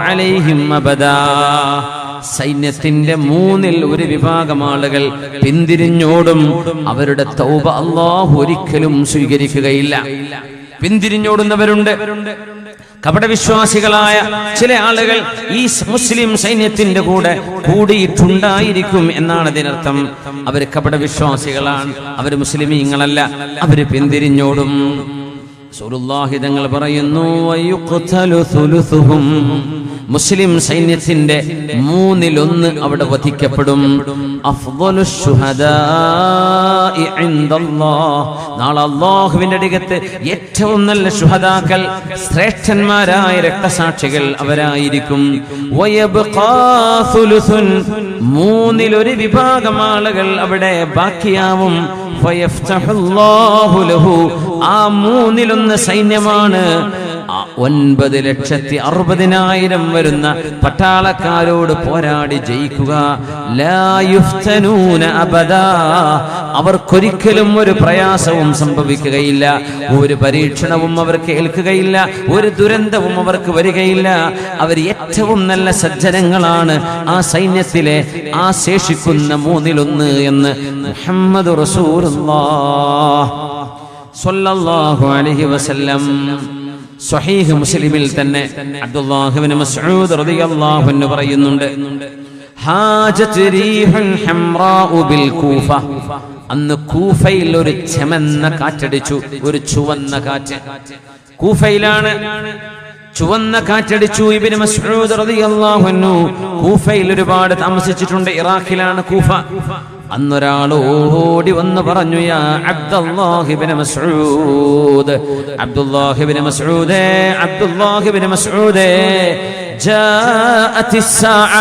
അലൈഹിം അബദാ. സൈന്യത്തിന്റെ മൂന്നിൽ ഒരു വിഭാഗം ആളുകൾ പിന്തിരിഞ്ഞോടും. അവരുടെ തൗബ അല്ലാഹു ഒരിക്കലും സ്വീകരിക്കുകയില്ല. പിന്തിരിഞ്ഞോടുന്നവരുണ്ട്. കപടവിശ്വാസികളായ ചില ആളുകൾ ഈ മുസ്ലിം സൈന്യത്തിന്റെ കൂടെ കൂടിയിട്ടുണ്ടായിരിക്കും എന്നാണ് അതിനർത്ഥം. അവര് കപടവിശ്വാസികളാണ്, അവര് മുസ്ലിമീങ്ങളല്ല, അവര് പിന്തിരിഞ്ഞോടും. റസൂലുള്ളാഹി തങ്ങൾ പറയുന്നു, വയുഖ്തലു സുലുസുഹും, മുസ്ലിം സൈന്യത്തിന്റെ മൂന്നിലൊന്ന് അവിടെ വധിക്കപ്പെടും. അഫ്ളലുശ് ശുഹദാഇ ഇൻദല്ലാഹ്, നാളെ അല്ലാഹുവിന്റെ അടുക്കൽ ഏറ്റവും നല്ല ശുഹദാക്കൾ, ശ്രേഷ്ഠന്മാരായ രക്തസാക്ഷികൾ അവരായിരിക്കും. വയബ്ഖാ സുലുസുൻ, മൂന്നിലൊരു വിഭാഗം ആളുകൾ അവിടെ ബാക്കിയാവും. ഫയഫ്തഹുല്ലാഹു ലഹു, ആ മൂന്നിലൊന്ന് സൈന്യമാണ് 9,60,000 വരുന്ന പട്ടാളക്കാരോട് പോരാടി ജയിക്കുക. ലാ യുഫ്തനൂന അബദാ, അവർക്കൊരിക്കലും ഒരു പ്രയാസവും സംഭവിക്കുകയില്ല, ഒരു പരീക്ഷണവും അവർക്ക് ഏൽക്കുകയില്ല, ഒരു ദുരന്തവും അവർക്ക് വരികയില്ല. അവർ ഏറ്റവും നല്ല സജ്ജനങ്ങളാണ് ആ സൈന്യത്തിലെ ആ ശേഷിക്കുന്ന മൂന്നിലൊന്ന് എന്ന് മുഹമ്മദ് റസൂലുള്ളാഹി സ്വല്ലല്ലാഹു അലൈഹി വസല്ലം. സ്വഹീഹ് മുസ്ലിമിൽ തന്നെ അബ്ദുല്ലാഹി ഇബ്നു മസ്ഊദ് റളിയല്ലാഹു അൻഹു പറയുന്നുണ്ട്, ഹാജത് റീഹുൻ ഹംറാഉ ബിൽ കൂഫ, അന്ന് കൂഫയിൽ ഒരു ചെമന്ന കാറ്റടിച്ചു, ഒരു ചുവന്ന കാറ്റ്. കൂഫയിലാണ് ചുവന്ന കാറ്റടിച്ചു. ഇബ്നു മസ്ഊദ് റളിയല്ലാഹു അൻഹു കൂഫയിൽ ഒരുപാട് താമസിച്ചിട്ടുണ്ട്. ഇറാഖിലാണ് കൂഫ. അന്നൊരാൾ ഓടി വന്ന് പറഞ്ഞു, യാ അബ്ദുല്ലാഹി ഇബ്നു മസ്ഊദ്, അബ്ദുല്ലാഹി ഇബ്നു മസ്ഊദേ, അബ്ദുല്ലാഹി ഇബ്നു മസ്ഊദേ, ജാഅത്തി സ്സാഅ,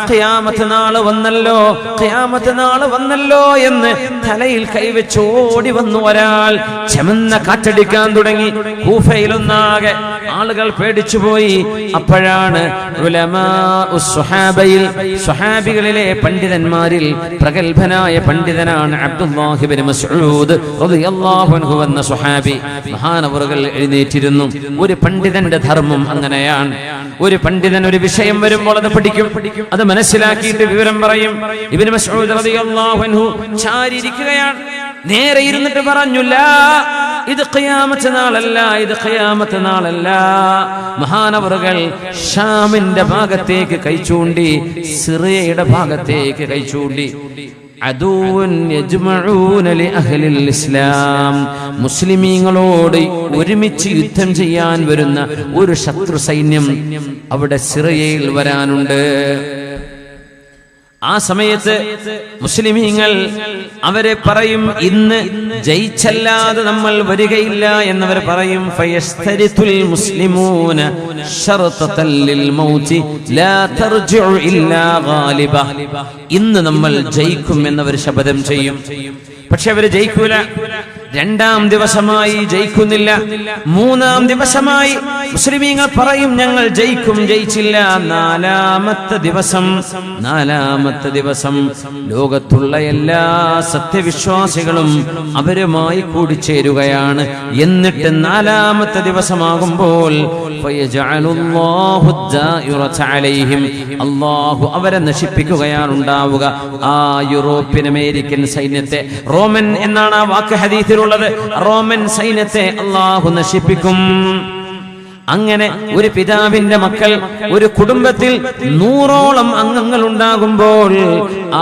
ഖിയാമത്ത് നാൾ വന്നല്ലോ, ഖിയാമത്ത് നാൾ വന്നല്ലോ എന്ന് തലയിൽ കൈവച്ച് ഓടി വന്നു ഒരാൾ. ചെമന്ന കാറ്റടിക്കാൻ തുടങ്ങി. കൂഫയിലൊന്നാകെ ആളുകൾ പേടിച്ചുപോയി. അപ്പോഴാണ് ഉലമാഉസ് സ്വഹാബയിൽ, സ്വഹാബികളിലെ പണ്ഡിതന്മാരിൽ പ്രഗൽഭനായ പണ്ഡിതനാണ് അബ്ദുല്ലാഹി ഇബ്നു മസ്ഊദ് റളിയല്ലാഹു അൻഹു എന്ന സ്വഹാബി. മഹാനവറുകൾ എഴുന്നേറ്റിരുന്നു. ഒരു പണ്ഡിതന്റെ ധർമ്മം അങ്ങനെയാണ്. ഒരു പണ്ഡിതൻ ഒരു വിഷയം വരുമ്പോൾ അത് പഠിക്കും, അത് മനസ്സിലാക്കിയിട്ട് വിവരം പറയും. ഇബ്നു മസ്ഊദ് റളിയല്ലാഹു അൻഹു ചാരിയിരിക്കുകയാണ്. നേരെ ഇരുന്നിട്ട് പറഞ്ഞു, ലാ, ഇത് ഖിയാമത്ത് നാളല്ല, ഇത് ഖിയാമത്ത് നാളല്ല. മഹാനവറുകൾ ഷാമിന്റെ ഭാഗത്തേക്ക് കൈചൂണ്ടി, സിറിയയുടെ ഭാഗത്തേക്ക് കൈചൂണ്ടി. അദൂൻ യജ്മഊന ലി അഹ്ലിൽ ഇസ്ലാം, മുസ്ലിമീങ്ങളോട് ഒരുമിച്ച് യുദ്ധം ചെയ്യാൻ വരുന്ന ഒരു ശത്രു സൈന്യം അവിടെ സിറിയയിൽ വരാനുണ്ട്. ആ സമയത്ത് മുസ്ലിമീങ്ങൾ അവരെ പറയും, ഇന്ന് ജയിച്ചല്ലാതെ നമ്മൾ വരികയില്ല എന്നവർ പറയും. ഫയസ്തരിതുൽ മുസ്ലിമൂന ശർതതൽ ലിൽ മൗതി ലാ തർജിഉ ഇല്ലാ ഗാലിബ, ഇന്ന് നമ്മൾ ജയിക്കും എന്നവർ ശപഥം ചെയ്യും. പക്ഷെ അവര് ജയിക്കൂല. രണ്ടാം ദിവസമായി ജയിക്കുന്നില്ല. മൂന്നാം ദിവസമായി മുസ്ലിമീങ്ങൾ പറയും, ഞങ്ങൾ ജയിക്കും, ജയിച്ചില്ല. നാലാമത്തെ ദിവസം ലോകത്തുള്ള എല്ലാ സത്യവിശ്വാസികളും അവരുമായി കൂടിച്ചേരുകയാണ്. എന്നിട്ട് നാലാമത്തെ ദിവസമാകുമ്പോൾ അല്ലാഹു അവരെ നശിപ്പിക്കുകയാണ് ഉണ്ടാവുക. ആ യൂറോപ്യൻ അമേരിക്കൻ സൈന്യത്തെ, റോമൻ എന്നാണ് ആ വാക്ക് ഹദീസിലുള്ളത്, റോമൻ സൈന്യത്തെ അല്ലാഹു നശിപ്പിക്കും. അങ്ങനെ ഒരു പിതാവിന്റെ മക്കൾ, ഒരു കുടുംബത്തിൽ 100ഓളം അംഗങ്ങൾ ഉണ്ടാകുമ്പോൾ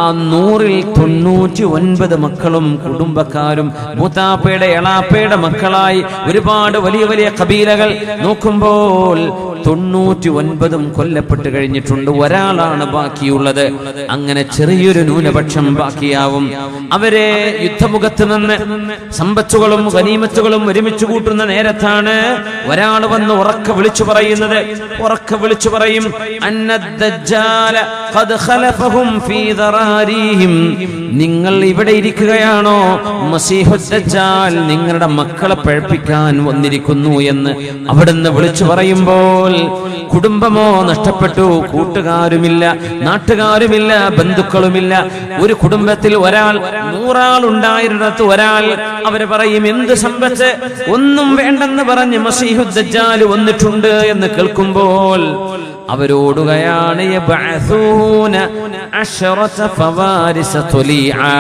ആ 100ൽ 99 മക്കളും കുടുംബക്കാരും മൂത്താപ്പയുടെ എളാപ്പയുടെ മക്കളായി ഒരുപാട് വലിയ വലിയ കബീലകൾ നോക്കുമ്പോൾ 99 കൊല്ലപ്പെട്ട് കഴിഞ്ഞിട്ടുണ്ട്. ഒരാളാണ് ബാക്കിയുള്ളത്. അങ്ങനെ ചെറിയൊരു ന്യൂനപക്ഷം ബാക്കിയാവും. അവരെ യുദ്ധമുഖത്ത് നിന്ന് സമ്പത്തുകളും ഗനീമത്തുകളും ഒരുമിച്ച് കൂട്ടുന്ന നേരത്താണ് ഒരാൾ വന്ന് ഉറക്കെ വിളിച്ചു പറയുന്നത്. ഉറക്കെ വിളിച്ചു പറയും, അന്നദ്ദജ്ജാല ഖദ് ഖലഫഹും ഫീ ദറാരീഹിം, നിങ്ങൾ ഇവിടെ ഇരിക്കുകയാണോ? മസീഹുദ് ദജ്ജാൽ നിങ്ങളുടെ മക്കളെ പഴപ്പിക്കാൻ വന്നിരിക്കുന്നു എന്ന് അവിടുന്ന് വിളിച്ചു പറയുമ്പോൾ കുടുംബമോ നഷ്ടപ്പെട്ടു, കൂട്ടുകാരുമില്ല, നാട്ടുകാരുമില്ല, ബന്ധുക്കളുമില്ല. ഒരു കുടുംബത്തിൽ ഒരാൾ, 100 ആൾ ഉണ്ടായിരുന്നിടത്ത് ഒരാൾ. അവര് പറയും, എന്ത് സമ്പത്ത്, ഒന്നും വേണ്ടെന്ന് പറഞ്ഞ് മസീഹുദ് ദജ്ജാൽ വന്നിട്ടുണ്ട് എന്ന് കേൾക്കുമ്പോൾ അവരോടുകയാണ് യബ്അസൂന അശ്റത ഫവാരിസ തുലിആ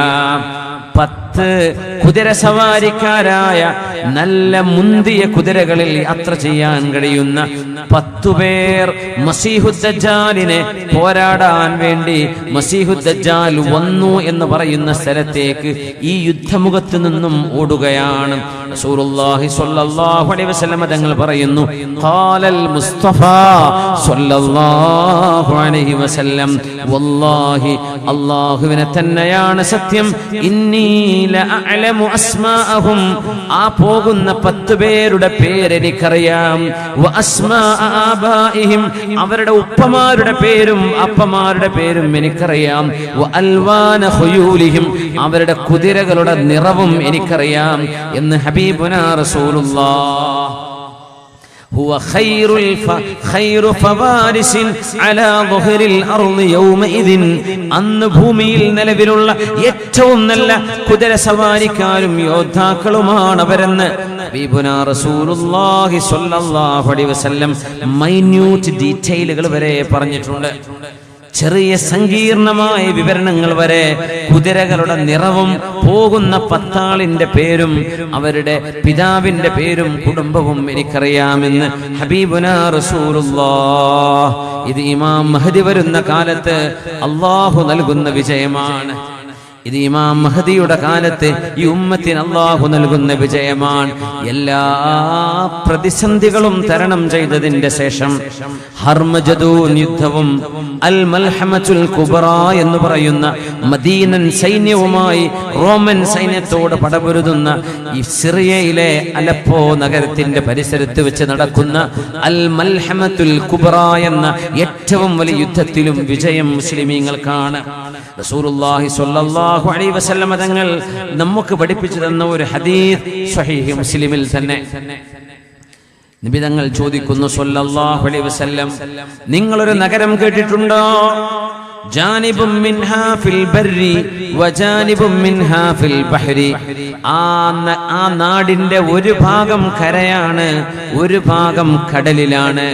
10 കുതിരസവാരിക്കാരായ നല്ല മുന്തിയ കുതിരകളിൽ യാത്ര ചെയ്യാൻ കഴിയുന്ന 10 പേർ മസീഹുദ് ദജ്ജാലിനെ പോരാടാൻ വേണ്ടി മസീഹുദ് ദജ്ജാൽ വന്നു എന്ന് പറയുന്ന സ്ഥലത്തേക്ക് ഈ യുദ്ധമുഖത്ത് നിന്നും ഓടുകയാണ്. റസൂലുള്ളാഹി സ്വല്ലല്ലാഹു അലൈഹി വസല്ലം തങ്ങൾ പറയുന്നു, ഖാലൽ മുസ്തഫ സ്വല്ലല്ലാഹു അലൈഹി വസല്ലം, വല്ലാഹി അല്ലാഹുവിനെ തന്നെയാണ് സത്യം, ഇന്നി ലഅഅലമു അസ്മാഅഹും, ആ പോകുന്ന 10 പേരുടെ പേര് എനിക്കറിയാം, വ അസ്മാഅ ആബാഇഹിം, അവരുടെ ഉപ്പമാരുടെ പേരും അപ്പമാരുടെ പേരും എനിക്കറിയാം, വ അൽവാന ഖുയൂലിഹിം, അവരുടെ കുതിരകളുടെ നിറവും എനിക്കറിയാം എന്ന് ഹബീബുനാ റസൂലുള്ളാഹ്. هو خير فوارس على ظهر الأرض يومئذ, അന്ന് ഭൂമിയിൽ നിലവിലുള്ള ഏറ്റവും നല്ല കുതിരസവാരിക്കാരും യോദ്ധാക്കളുമാണ് അവരെന്ന് ഹബീബുനാ റസൂലുള്ളാഹി സ്വല്ലല്ലാഹു അലൈഹി വസല്ലം മൈന്യൂട്ട് ഡീറ്റെയിലുകൾ വരെ പറഞ്ഞിട്ടുണ്ട്. ചെറിയ സങ്കീർണമായ വിവരണങ്ങൾ വരെ കുതിരകളുടെ നിറവും പോകുന്ന 10 ആളിന്റെ പേരും അവരുടെ പിതാവിന്റെ പേരും കുടുംബവും എനിക്കറിയാമെന്ന് ഹബീബുനാ റസൂലുള്ളാഹ്. ഇത് ഇമാം മഹദി വരുന്ന കാലത്ത് അല്ലാഹു നൽകുന്ന വിജയമാണ്. ഇത് ഇമാം മഹദിയുടെ കാലത്ത് ഈ ഉമ്മത്തിന് അല്ലാഹു നൽകുന്ന വിജയമാണ്. എല്ലാ പ്രതിസന്ധികളും തരണം ചെയ്തതിന്റെ ശേഷം ഹർമജദൂൻ യുദ്ധവും അൽ മൽഹമത്തുൽ കുബ്ര എന്ന് പറയുന്ന മദീനൻ സൈന്യവുമായി റോമൻ സൈന്യത്തോട് പടപൊരുതുന്ന ഈ സിറിയയിലെ അലപ്പോ നഗരത്തിന്റെ പരിസരത്ത് വെച്ച് നടക്കുന്ന അൽ മൽഹമത്തുൽ കുബ്ര എന്ന ഏറ്റവും വലിയ യുദ്ധത്തിലും വിജയം മുസ്ലിമീങ്ങൾക്കാണ്. റസൂലുള്ളാഹി സ്വല്ലല്ലാഹു അലൈഹി വസല്ലം തങ്ങൾ നമുക്ക് പഠിപ്പിച്ചു തന്ന ഒരു ഹദീസ് സ്വഹീഹ് മുസ്ലിമിൽ തന്നെ നബി തങ്ങൾ ചോദിക്കുന്നു സ്വല്ലല്ലാഹു അലൈഹി വസല്ലം, നിങ്ങളൊരു നഗരം കേട്ടിട്ടുണ്ടോ? ജാനിബും മിൻഹാ ഫിൽ ബർരി വജാനിബും മിൻഹാ ഫിൽ ബഹരി, ആ നാടിന്റെ ഒരു ഭാഗം കരയാണ്, ഒരു ഭാഗം കടലിലാണ്.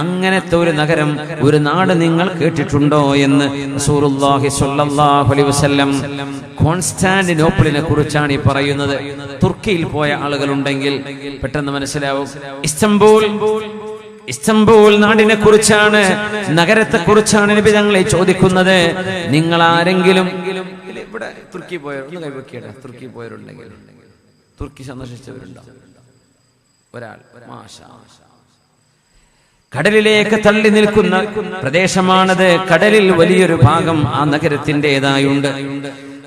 അങ്ങനത്തെ ഒരു നഗരം, ഒരു നാട് നിങ്ങൾ കേട്ടിട്ടുണ്ടോ എന്ന് റസൂലുള്ളാഹി സ്വല്ലല്ലാഹു അലൈഹി വസല്ലം കോൺസ്റ്റാന്റിനോപ്പിളിനെ കുറിച്ചാണ് ഈ പറയുന്നത്. തുർക്കിയിൽ പോയ ആളുകളുണ്ടെങ്കിൽ പെട്ടെന്ന് മനസ്സിലാവും. ഇസ്തംബൂൾ നാടിനെ കുറിച്ചാണ്, നഗരത്തെ കുറിച്ചാണ് നബി തങ്ങളെ ചോദിക്കുന്നത്. നിങ്ങൾ ആരെങ്കിലും ഇവിടെ തുർക്കി പോയവർ ഒന്ന് കൈവക്കിയുടെ തുർക്കി പോയവരുണ്ടെങ്കിൽ, തുർക്കി സന്ദർശിച്ചവരുണ്ടോ? ഒരാൾ മാഷാ. കടലിലേക്ക് തള്ളി നിൽക്കുന്ന പ്രദേശമാണത്. കടലിൽ വലിയൊരു ഭാഗം ആ നഗരത്തിൻ്റെതായുണ്ട്.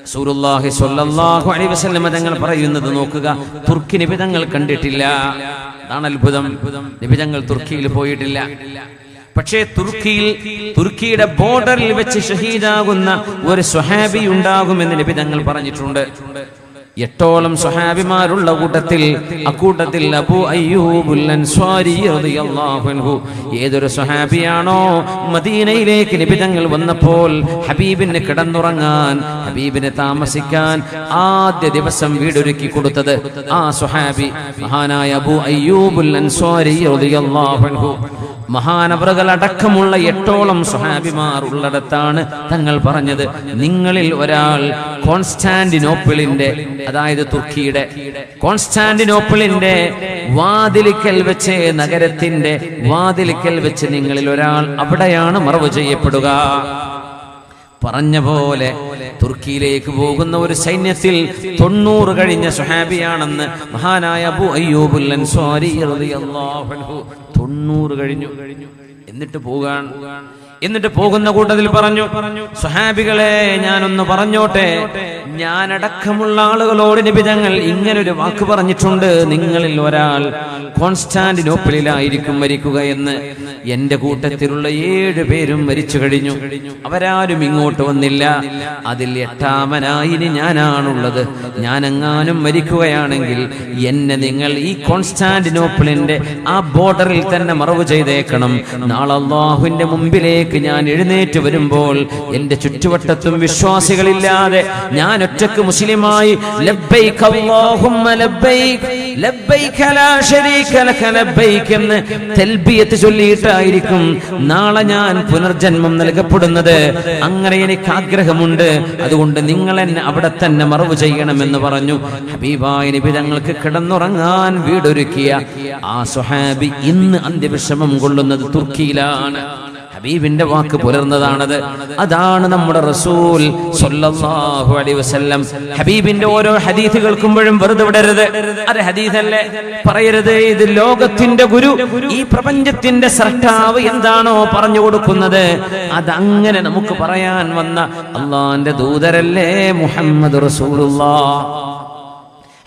റസൂലുള്ളാഹി സ്വല്ലല്ലാഹു അലൈഹി വസല്ലം തങ്ങൾ പറയുന്നത് നോക്കുക, തുർക്കി നബി തങ്ങൾ കണ്ടിട്ടില്ല. അതാണ് അത്ഭുതം. നബി തങ്ങൾ തുർക്കിയിൽ പോയിട്ടില്ല. പക്ഷേ തുർക്കിയുടെ ബോർഡറിൽ വെച്ച് ഷഹീദാകുന്ന ഒരു സ്വഹാബി ഉണ്ടാകുമെന്ന് നബി തങ്ങൾ പറഞ്ഞിട്ടുണ്ട്. 8ഓളം സ്വഹാബിമാരുള്ള അക്കൂട്ടത്തിൽ അബൂ അയ്യൂബുൽ അൻസ്വാരി റളിയല്ലാഹു അൻഹു, ഏതൊരു സ്വഹാബിയാണോ മദീനയിലേക്ക് നബി തങ്ങൾ വന്നപ്പോൾ ഹബീബിന് കിടന്നുറങ്ങാൻ, ഹബീബിന് താമസിക്കാൻ ആദ്യ ദിവസം വീടൊരുക്കി കൊടുത്തത് ആ സ്വഹാബി മഹാനായ അബൂ അയ്യൂബുൽ അൻസ്വാരി റളിയല്ലാഹു അൻഹു. മഹാനവറുകൾ അടക്കമുള്ള 8ഓളം സ്വഹാബിമാർ ഉള്ളിടത്താണ് തങ്ങൾ പറഞ്ഞത്, നിങ്ങളിൽ ഒരാൾ കോൺസ്റ്റാന്റിനോപ്പിളിന്റെ, അതായത് തുർക്കിയുടെ കോൺസ്റ്റാന്റിനോപ്പിളിന്റെ വാതിലിക്കൽ വെച്ച്, നഗരത്തിന്റെ വാതിലിക്കൽ വെച്ച് നിങ്ങളിൽ ഒരാൾ അവിടെയാണ് മറവ് ചെയ്യപ്പെടുക. പറഞ്ഞ പോലെ തുർക്കിയിലേക്ക് പോകുന്ന ഒരു സൈന്യത്തിൽ 90 കഴിഞ്ഞ സ്വഹാബിയാണെന്ന് മഹാനായ അബൂ അയ്യൂബുൽ അൻസ്വാരി റളിയല്ലാഹു അൻഹു. 90 കഴിഞ്ഞു. എന്നിട്ട് പോകുന്ന കൂട്ടത്തിൽ പറഞ്ഞു, സ്വഹാബികളെ ഞാനൊന്ന് പറഞ്ഞോട്ടെ, ഞാനടക്കമുള്ള ആളുകളോട് നബി തങ്ങൾ ഇങ്ങനൊരു വാക്ക് പറഞ്ഞിട്ടുണ്ട്, നിങ്ങളിൽ ഒരാൾ കോൺസ്റ്റാന്റിനോപ്പിളിലായിരിക്കും മരിക്കുക എന്ന്. എന്റെ കൂട്ടത്തിലുള്ള 7 പേരും മരിച്ചു കഴിഞ്ഞു, അവരാരും ഇങ്ങോട്ട് വന്നില്ല. അതിൽ 8ാമനായി ഇനി ഞാനാണുള്ളത്. ഞാനെങ്ങാനും മരിക്കുകയാണെങ്കിൽ എന്നെ നിങ്ങൾ ഈ കോൺസ്റ്റാന്റിനോപ്പിളിന്റെ ആ ബോർഡറിൽ തന്നെ മറവ് ചെയ്തേക്കണം. നാളെ അല്ലാഹുവിന്റെ മുമ്പിലേക്ക് ഞാൻ എഴുന്നേറ്റ് വരുമ്പോൾ എന്റെ ചുറ്റുവട്ടത്തും വിശ്വാസികളില്ലാതെ ഞാൻ ഒറ്റക്ക് മുസ്ലിമായി ലബ്ബൈക് അല്ലാഹുമ്മ ലബ്ബൈക്, ലബ്ബൈക ലാ ശരീക ലക ലബ്ബൈക എന്ന് തൽബിയത്ത് ചൊല്ലിയിട്ടായിരിക്കും നാളെ ഞാൻ പുനർജന്മം നൽകപ്പെടുന്നത്. അങ്ങനെ എനിക്ക് ആഗ്രഹമുണ്ട്, അതുകൊണ്ട് നിങ്ങൾ എന്നെ അവിടെ തന്നെ മറവ് ചെയ്യണമെന്ന് പറഞ്ഞു. ഹബീബായ നബി തങ്ങൾക്ക് കിടന്നുറങ്ങാൻ വീടൊരുക്കിയ ആ സ്വഹാബി ഇന്ന് അന്ത്യവിശ്രമം കൊള്ളുന്നത് തുർക്കിയിലാണ്. ഹബീബിന്റെ വാക്ക് പുലർന്നതാണത്. അതാണ് നമ്മുടെ റസൂൽ സ്വല്ലല്ലാഹു അലൈഹി വസല്ലം. ഹബീബിന്റെ ഓരോ ഹദീസ് കേൾക്കുമ്പോഴും വെറുതെ വിടരുത്. അത് ഹദീസല്ലേ, പറയരുത് ഇത് ലോകത്തിന്റെ ഗുരു, ഈ പ്രപഞ്ചത്തിന്റെ സൃഷ്ടാവ് എന്താണോ പറഞ്ഞു കൊടുക്കുന്നത് അതങ്ങനെ നമുക്ക് പറയാൻ വന്ന അള്ളാന്റെ ദൂതരല്ലേ മുഹമ്മദ് റസൂലുള്ളാഹ്.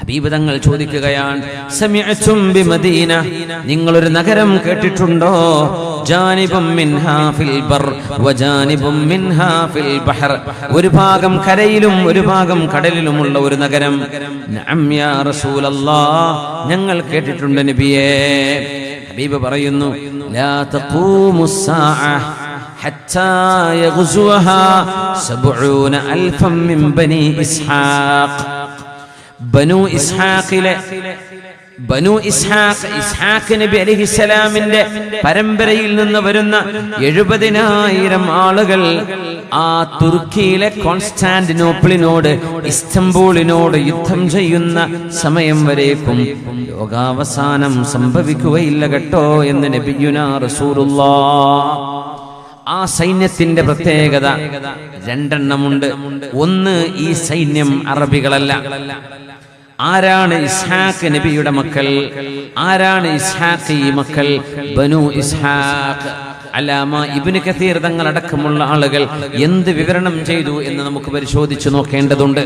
ഹബീബ് തങ്ങൾ ചോദിക്കുകയാണ്, സമിഅ്തും ബിമദീന, നിങ്ങളൊരു നഗരം കേട്ടിട്ടുണ്ടോ? ജാനിബും മിൻഹാ ഫിൽ ബർ വജാനിബും മിൻഹാ ഫിൽ ബഹർ, ഒരു ഭാഗം കരയിലും ഒരു ഭാഗം കടലിലുമുള്ള ഒരു നഗരം. നഅം യാ റസൂലല്ലാഹ്, ഞങ്ങൾ കേട്ടിട്ടുണ്ട് നബിയേ. ഹബീബ് പറയുന്നു, ലാ തഖൂമുസ് സാഅ ഹത്താ യഗ്സുഹാ 70,000 മിൻ ബനി ഇസ്ഹാഖ്. ബനു ഇസ്ഹാഖ് നബി അലൈഹിസ്സലാമിന്റെ പരമ്പരയിൽ നിന്ന് വരുന്ന 70,000 ആളുകൾ ആ തുർക്കിയിലെ കോൺസ്റ്റാന്റിനോപ്പിളിനോട് ഇസ്തംബൂളിനോട് യുദ്ധം ചെയ്യുന്ന സമയം വരേക്കും ലോകാവസാനം സംഭവിക്കുകയില്ല കേട്ടോ എന്ന് നബിയുനാ റസൂലുള്ളാഹ്. ആ സൈന്യത്തിന്റെ പ്രത്യേകത 2 എണ്ണമുണ്ട്. ഒന്ന്, ഈ സൈന്യം അറബികളല്ല. ആരാണ് ഇസ്ഹാഖ് നബിയുടെ മക്കൾ? ആരാണ് ഇസ്ഹാഖ് ഈ മക്കൾ? ബനു ഇസ്ഹാഖ്. അല്ലാമ ഇബ്നു കസീർ തങ്ങളടക്കമുള്ള ആളുകൾ എന്ത് വിവരണം ചെയ്തു എന്ന് നമുക്ക് പരിശോധിച്ചു നോക്കേണ്ടതുണ്ട്.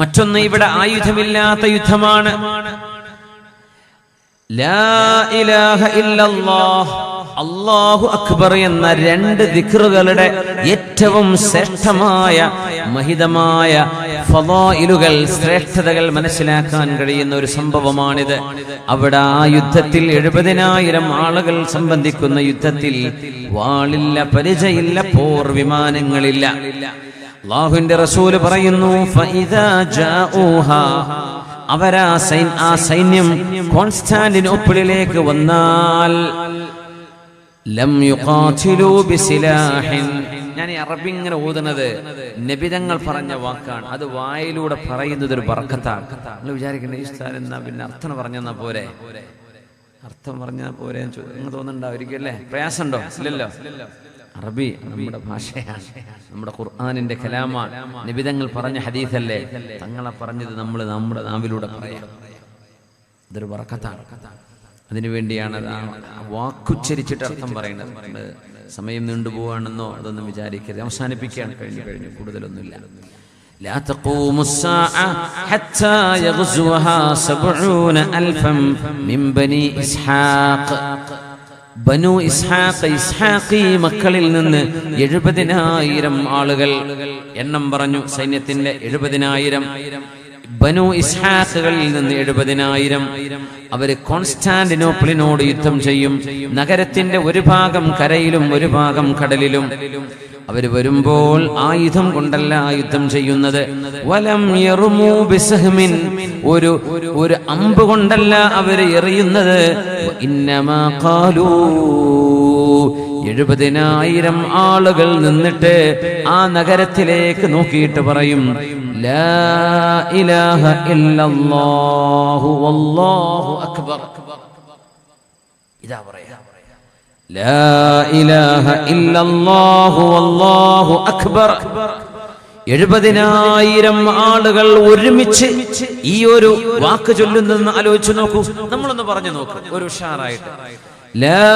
മറ്റൊന്ന്, ഇവിടെ ആയുധമില്ലാത്ത യുദ്ധമാണ്. ലാ ഇലാഹ ഇല്ലല്ലാഹ്, അല്ലാഹു അക്ബർ എന്ന 2 ദിക്റുകളുടെ ഏറ്റവും ശ്രേഷ്ഠമായ മഹിതമായ ഫളായിലുകൾ, ശ്രേഷ്ഠതകൾ മനസ്സിലാക്കാൻ കഴിയുന്ന ഒരു സംഭവമാണിത്. അവിടെ ആ യുദ്ധത്തിൽ 70,000 ആളുകൾ സംബന്ധിക്കുന്ന യുദ്ധത്തിൽ വാളില്ല, പരിചയില്ല, പോർ വിമാനങ്ങളില്ല. അല്ലാഹുവിന്റെ റസൂൽ പറയുന്നു, ഫഇദാ ജാഊഹാ, അവരാ ആ സൈന്യം കോൺസ്റ്റാന്റിനോപ്പിളിലേക്ക് വന്നാൽ ലം യുഖാതിലൂ ബിസിലാഹിൻ. ഞാൻ ഈ അറബി ഇങ്ങനെ ഓതുന്നത് നബിതങ്ങൾ പറഞ്ഞ വാക്കാണ്. അത് വായിലൂടെ പറയുന്നത് ഒരു ബർക്കത്താണ്. നിങ്ങൾ വിചാരിക്കണേ ഈസ്താൻ എന്നാ പിന്നെ അർത്ഥം പറഞ്ഞാ പോരെ, അർത്ഥം പറഞ്ഞാൽ പോരെ നിങ്ങൾ തോന്നുന്നുണ്ടാവും അല്ലേ? പ്രയാസമുണ്ടോ? ഇല്ലല്ലോ. അറബി നമ്മുടെ ഭാഷയാണ്, നമ്മുടെ ഖുർആനിന്റെ കലാമാണ്. നബിതങ്ങൾ പറഞ്ഞ ഹദീസല്ലേ, തങ്ങളെ പറഞ്ഞത് നമ്മൾ നമ്മുടെ നാവിലൂടെ പറയാം. ഇതൊരു ബർക്കത്താണ്. അതിനുവേണ്ടിയാണ് വാക്കുച്ചരിച്ചിട്ട് അർത്ഥം പറയുന്നത്. സമയം നീണ്ടുപോവാണെന്നോ അതൊന്നും വിചാരിക്കരുത്. അവസാനിപ്പിക്കുകയാണ്. കഴിഞ്ഞു കൂടുതലൊന്നുമില്ല. لا تقوم الساعة حتى يغزوها 70,000 من بني إسحاق. ബനു ഇസ്ഹാഖ്, ഇസ്ഹാഖി മക്കളിൽ നിന്ന് 70,000 ആളുകൾ എണ്ണം പറഞ്ഞു. സൈന്യത്തിന്റെ 70,000. ബനു ഇസ്ഹാഖുകളിൽ നിന്ന് 70,000 അവര് കോൺസ്റ്റാന്റിനോപ്പിളിനോട് യുദ്ധം ചെയ്യും. നഗരത്തിന്റെ ഒരു ഭാഗം കരയിലും ഒരു ഭാഗം കടലിലും. അവര് വരുമ്പോൾ ആയുധം കൊണ്ടല്ല യുദ്ധം ചെയ്യുന്നത്. വലം യർമൂ ബിസഹ്മിൻ, ഒരു അമ്പ് കൊണ്ടല്ല അവര് എറിയുന്നത്. ഇന്നമാ ഖാലൂ, 70,000 ആളുകൾ നിന്നിട്ട് ആ നഗരത്തിലേക്ക് നോക്കിയിട്ട് പറയും, ലാ ഇലാഹ ഇല്ലല്ലാഹു വല്ലാഹു അക്ബർ. ഇതാ പറയാ, ലാ ഇലാഹ ഇല്ലല്ലാഹു വല്ലാഹു അക്ബർ. 70,000 ആളുകൾ ഒരുമിച്ച് ഈ ഒരു വാക്ക് ചൊല്ലുന്നെന്ന് ആലോചിച്ച് നോക്കൂ. നമ്മളൊന്ന് പറഞ്ഞു നോക്കൂ ഒരു ഉഷാറായിട്ട്. ലാ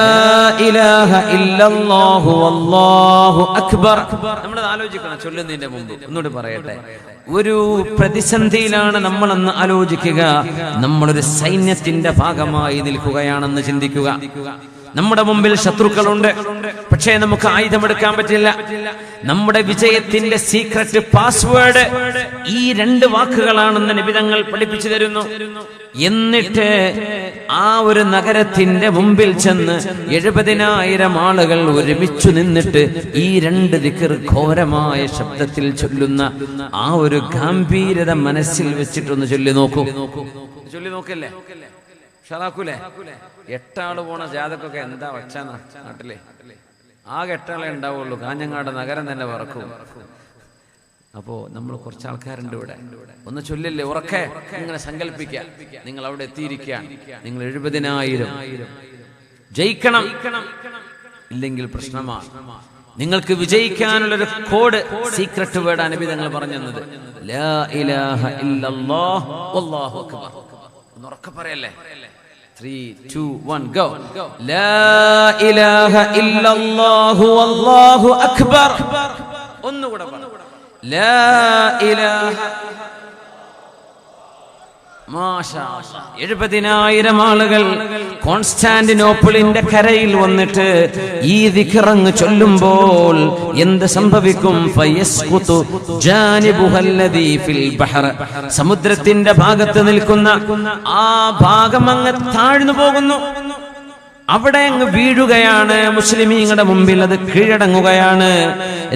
ഇലാഹ ഇല്ലല്ലാഹു വല്ലാഹു അക്ബർ. നമ്മൾ ആലോചിക്കണം ചൊല്ലുന്നതിന്റെ മുമ്പ്. ഒന്നുകൂടി പറയട്ടെ, ഒരു പ്രതിസന്ധിയിലാണ് നമ്മളെന്ന് ആലോചിക്കുക. നമ്മളൊരു സൈന്യത്തിന്റെ ഭാഗമായി നിൽക്കുകയാണെന്ന് ചിന്തിക്കുക. നമ്മുടെ മുമ്പിൽ ശത്രുക്കളുണ്ട്, പക്ഷേ നമുക്ക് ആയുധമെടുക്കാൻ പറ്റില്ല. നമ്മുടെ വിജയത്തിന്റെ സീക്രട്ട് പാസ്വേഡ് ഈ 2 വാക്കുകളാണെന്ന് നബി തങ്ങൾ പഠിപ്പിച്ചു തരുന്നു. എന്നിട്ട് ആ ഒരു നഗരത്തിന്റെ മുമ്പിൽ ചെന്ന് 70,000 ആളുകൾ ഒരുമിച്ചു നിന്നിട്ട് ഈ 2 ദിക്ർ ഘോരമായ ശബ്ദത്തിൽ ചൊല്ലുന്ന ആ ഒരു ഗാംഭീര്യത മനസ്സിൽ വെച്ചിട്ടൊന്ന് ചൊല്ലി നോക്കല്ലേ, ഷറാക്കൂലേ? 8 ആള് പോണ ജാഥക്കൊക്കെ എന്താ വച്ചാ നാട്ടിലെ? ആകെ 8 ആളെ ഉണ്ടാവുള്ളൂ. കാഞ്ഞങ്ങാട് നഗരം തന്നെ പറക്കും. അപ്പോ നമ്മൾ കുറച്ച് ആൾക്കാരുണ്ട് ഇവിടെ. ഒന്ന് ചൊല്ലില്ലേ, ഉറക്കെ ഇങ്ങനെ സങ്കല്പിക്കുക. നിങ്ങൾ അവിടെ എത്തിയിരിക്കുക, നിങ്ങൾ 70,000 ജയിക്കണം, ഇല്ലെങ്കിൽ പ്രശ്നമാണ്. നിങ്ങൾക്ക് വിജയിക്കാനുള്ളൊരു കോഡ്, സീക്രട്ട് വേർഡ് നബി തങ്ങൾ പറഞ്ഞു തന്നത് ലാ ഇലാഹ ഇല്ലല്ലാഹ് വല്ലാഹു അക്ബർ. ഒന്ന് ഉറക്കെ പറയല്ലേ? 3, 2, 1 go. ലാ ഇലാഹ ഇല്ലല്ലാഹു വല്ലാഹു അക്ബർ. ഒന്നുകൂടെ പറ. ലാ ഇലാഹ. മാഷാ അല്ലാഹ്. 70,000 ആളുകൾ കോൺസ്റ്റാന്റിനോപ്പിളിന്റെ കരയിൽ വന്നിട്ട് ഈ ദിക്റങ്ങ് ചൊല്ലുമ്പോൾ എന്ത് സംഭവിക്കും? ഫയസ്ഖുതു ജാനിബുഹല്ലദീ ഫിൽ ബഹർ. സമുദ്രത്തിന്റെ ഭാഗത്ത് നിൽക്കുന്ന ആ ഭാഗം അങ്ങ് താഴ്ന്നു പോകുന്നു, അവിടെ അങ്ങ് വീഴുകയാണ്. മുസ്ലിമീങ്ങളുടെ മുമ്പിൽ അത് കീഴടങ്ങുകയാണ്.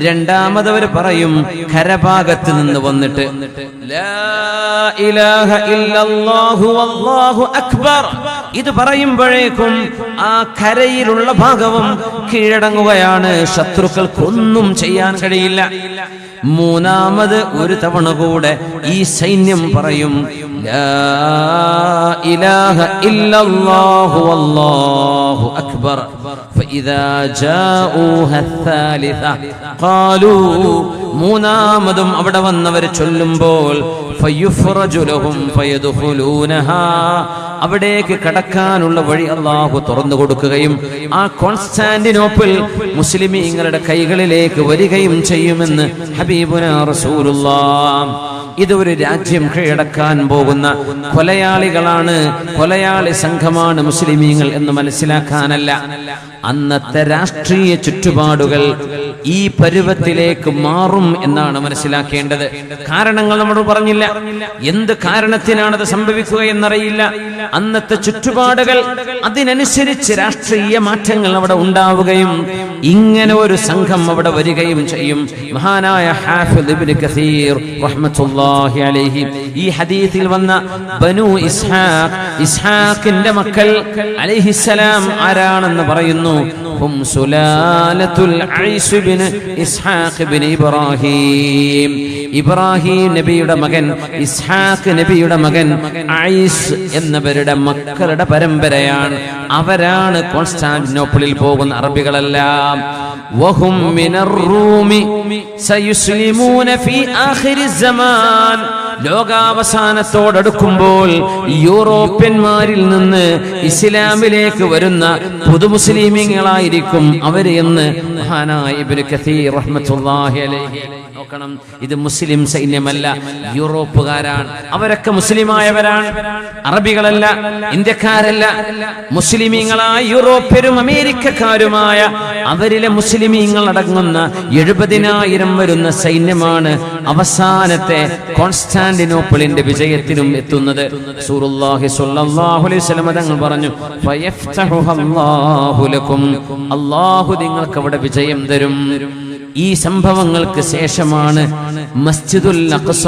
രണ്ടാമത് അവർ പറയും, കരഭാഗത്ത് നിന്ന് വന്നിട്ട് ലാ ഇലാഹ ഇല്ലല്ലാഹു വല്ലാഹു അക്ബർ. ഇത് പറയുമ്പോഴേക്കും ആ കരയിലുള്ള ഭാഗവും കീഴടങ്ങുകയാണ്. ശത്രുക്കൾക്കൊന്നും ചെയ്യാൻ കഴിയില്ല. മൂന്നാമത് ഒരു തവണ കൂടെ ഈ സൈന്യം പറയും ലാ ഇലാഹ ഇല്ലല്ലാഹു വല്ലാഹു അക്ബർ. ഫഇദാ ജാഊഹ الثالث ഖാലൂ. മൂന്നാമതും അവിടെ വന്നവർ ചൊല്ലുമ്പോൾ ഫയുഫ്റജു ലഹും ഫയദ്ഖുലൂനഹാ. അവിടേക്ക് കടക്കാനുള്ള വഴി അല്ലാഹു തുറന്നു കൊടുക്കുകയും ആ കോൺസ്റ്റാന്റിനോപ്പിൾ മുസ്ലിമീങ്ങളുടെ കൈകളിലേക്ക് വരികയും ചെയ്യുമെന്ന് ഹബീബുനാ റസൂലുള്ളാഹ്. ഇതൊരു രാജ്യം കീഴടക്കാൻ പോകുന്ന കൊലയാളികളാണ്, കൊലയാളി സംഘമാണ് മുസ്ലിമീങ്ങൾ എന്ന് മനസ്സിലാക്കാനല്ല. അന്നത്തെ രാഷ്ട്രീയ ചുറ്റുപാടുകൾ ഈ പരുവത്തിലേക്ക് മാറും എന്നാണ് മനസ്സിലാക്കേണ്ടത്. കാരണങ്ങൾ നമ്മൾ പറഞ്ഞില്ല, എന്ത് കാരണത്തിനാണത് സംഭവിക്കുക എന്നറിയില്ല. അന്നത്തെ ചുറ്റുപാടുകൾ അതിനനുസരിച്ച് രാഷ്ട്രീയ മാറ്റങ്ങൾ അവിടെ ഉണ്ടാവുകയും ഇങ്ങനെ ഒരു സംഘം അവിടെ വരികയും ചെയ്യും. മഹാനായ ഹാഫിദ് ഇബ്നു കസീർ റഹ്മത്തുള്ളാഹി അലൈഹി ഈ ഹദീസിൽ വന്ന ബനു ഇസ്ഹാഖിന്റെ മക്കൾ അലൈഹിസ്സലാം ആരാണെന്ന് പറയുന്നു. ഹും സുലാലത്തുൽ ഐസ് ഇബ്നു ഇസ്ഹാഖ് ഇബ്നു ഇബ്രാഹിം. ഇബ്രാഹിം നബിയുടെ മകൻ, ഇസ്ഹാഖ് നബിയുടെ മകൻ ഐസ് എന്നവരുടെ മക്കളുടെ പരമ്പരയാണ്. അവരാണ് കോൺസ്റ്റാന്റിനോപ്പിളിൽ പോകുന്ന അറബികളെല്ലാം. വഹും മിനർ റൂമി സയുസ്ലിമൂന ഫീ ആഖിരി സമാൻ. ലോകാവസാനത്തോടടുക്കുമ്പോൾ യൂറോപ്യന്മാരിൽ നിന്ന് ഇസ്ലാമിലേക്ക് വരുന്ന പുതുമുസ്ലിമീങ്ങളായിരിക്കും അവര് എന്ന് മഹാനായ ഇബ്നു കസീർ റഹ്മത്തുള്ളാഹി അലൈഹി. നോക്കണം, ഇത് മുസ്ലിം സൈന്യമല്ല, യൂറോപ്പുകാരാണ്. അവരൊക്കെ മുസ്ലിമായവരാണ്, അറബികളല്ല, ഇന്ത്യക്കാരല്ല. മുസ്ലിമീങ്ങളായ യൂറോപ്യരും അമേരിക്കക്കാരുമായ അവരിലെ മുസ്ലിമീങ്ങൾ അടങ്ങുന്ന 70,000 വരുന്ന സൈന്യമാണ് അവസാനത്തെ കോൺസ്റ്റാന്റിനോപ്പിളിന്റെ വിജയത്തിനും എത്തുന്നത്. റസൂലുള്ളാഹി സ്വല്ലല്ലാഹു അലൈഹി വസല്ലം തങ്ങൾ പറഞ്ഞു, ഫയഫ്തഹുല്ലാഹു ലക്കും. അല്ലാഹു നിങ്ങൾക്ക് അവിടെ വിജയം തരും. ഈ സംഭവങ്ങൾക്ക് ശേഷമാണ് മസ്ജിദുൽ അഖ്സ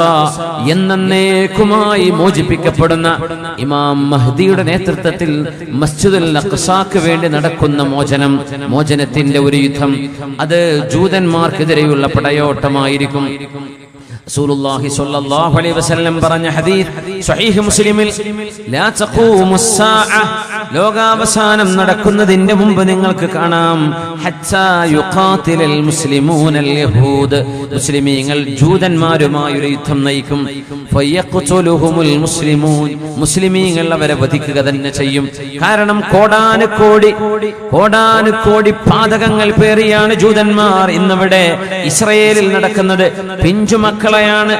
എന്നേക്കുമായി മോചിപ്പിക്കപ്പെടുന്ന ഇമാം മഹ്ദിയുടെ നേതൃത്വത്തിൽ മസ്ജിദുൽ അഖ്സാക്ക് വേണ്ടി നടക്കുന്ന മോചനത്തിന്റെ ഒരു യുദ്ധം. അത് ജൂതന്മാർക്കെതിരെയുള്ള പടയോട്ടമായിരിക്കും. റസൂലുള്ളാഹി സ്വല്ലല്ലാഹു അലൈഹി വസല്ലം പറഞ്ഞ ഹദീസ് സ്വഹീഹ് മുസ്ലിമിൽ, ലാ തഖൂമുസ് സാഅ, ലോകാവസാനം നടക്കുന്നതിന്റെ മുമ്പ് നിങ്ങൾക്ക് കാണാം, ഹത്താ യുഖാതിലൽ മുസ്ലിമൂനൽ യഹൂദ്, മുസ്ലിമീങ്ങൾ ജൂതന്മാരുമായി ഒരു യുദ്ധം നയിക്കും. ഫയഖ്തുലുഹുമുൽ മുസ്ലിമൂൻ, മുസ്ലിമീങ്ങൾ അവരെ വധിക്കുക തന്നെ ചെയ്യും. കാരണം കോടാനുകോടി പാതകങ്ങൾ പേറിയാണ് ജൂതന്മാർ ഇന്നിവിടെ ഇസ്രായേലിൽ നടക്കുന്നത്. പിഞ്ചുമക്കളെയാണ്,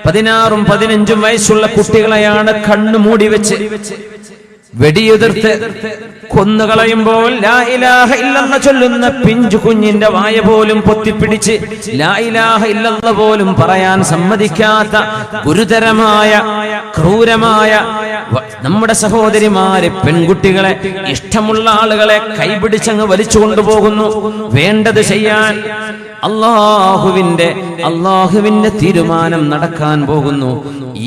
16ഉം 15ഉം വയസ്സുള്ള കുട്ടികളെയാണ് കണ്ണു മൂടി വെച്ച് വെടിയുതിർത്ത് കൊന്നുകളയുമ്പോൾ ലാ ഇലാഹ ഇല്ലല്ലാഹ് ചൊല്ലുന്ന പിഞ്ചു കുഞ്ഞിന്റെ വായ പോലും പൊത്തിപ്പിടിച്ച് ലാ ഇലാഹ ഇല്ലല്ലാഹ് പോലും പറയാൻ സമ്മതിക്കാത്ത ഗുരുതരമായ ക്രൂരമായ നമ്മുടെ സഹോദരിമാരെ, പെൺകുട്ടികളെ, ഇഷ്ടമുള്ള ആളുകളെ കൈപിടിച്ചങ്ങ് വലിച്ചു കൊണ്ടുപോകുന്നു. വേണ്ടത് ചെയ്യാൻ അള്ളാഹുവിന്റെ തീരുമാനം നടക്കാൻ പോകുന്നു.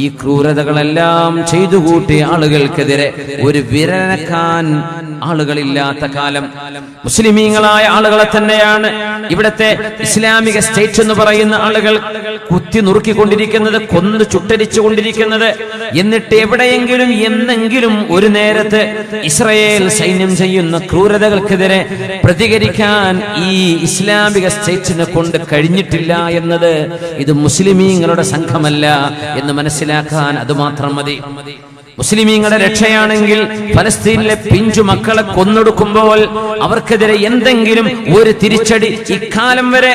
ഈ ക്രൂരതകളെല്ലാം ചെയ്തു കൂട്ടിയ ആളുകൾക്കെതിരെ ഒരു വിരലനക്കാൻ ആളുകളില്ലാത്ത കാലം മുസ്ലിമീങ്ങളായ ആളുകളെ തന്നെയാണ് ഇവിടത്തെ ഇസ്ലാമിക സ്റ്റേറ്റ് എന്ന് പറയുന്ന ആളുകൾ കുത്തി നുറുക്കിക്കൊണ്ടിരിക്കുന്നത്, കൊന്നു ചുട്ടരിച്ചു കൊണ്ടിരിക്കുന്നത്. എന്നിട്ട് എവിടെയെങ്കിലും എന്നെങ്കിലും ഒരു നേരത്ത് ഇസ്രായേൽ സൈന്യം ചെയ്യുന്ന ക്രൂരതകൾക്കെതിരെ പ്രതികരിക്കാൻ ഈ ഇസ്ലാമിക സ്റ്റേറ്റിനെ കൊണ്ട് കഴിഞ്ഞിട്ടില്ല എന്നത് ഇത് മുസ്ലിമീങ്ങളുടെ സംഘമല്ല എന്ന് മനസ്സിലാക്കാൻ അതുമാത്രം മതി. മുസ്ലിമീങ്ങളുടെ രക്ഷയാണെങ്കിൽ ഫലസ്തീനിലെ പിഞ്ചു മക്കളെ കൊന്നൊടുക്കുമ്പോൾ അവർക്കെതിരെ എന്തെങ്കിലും ഒരു തിരിച്ചടി, ഇക്കാലം വരെ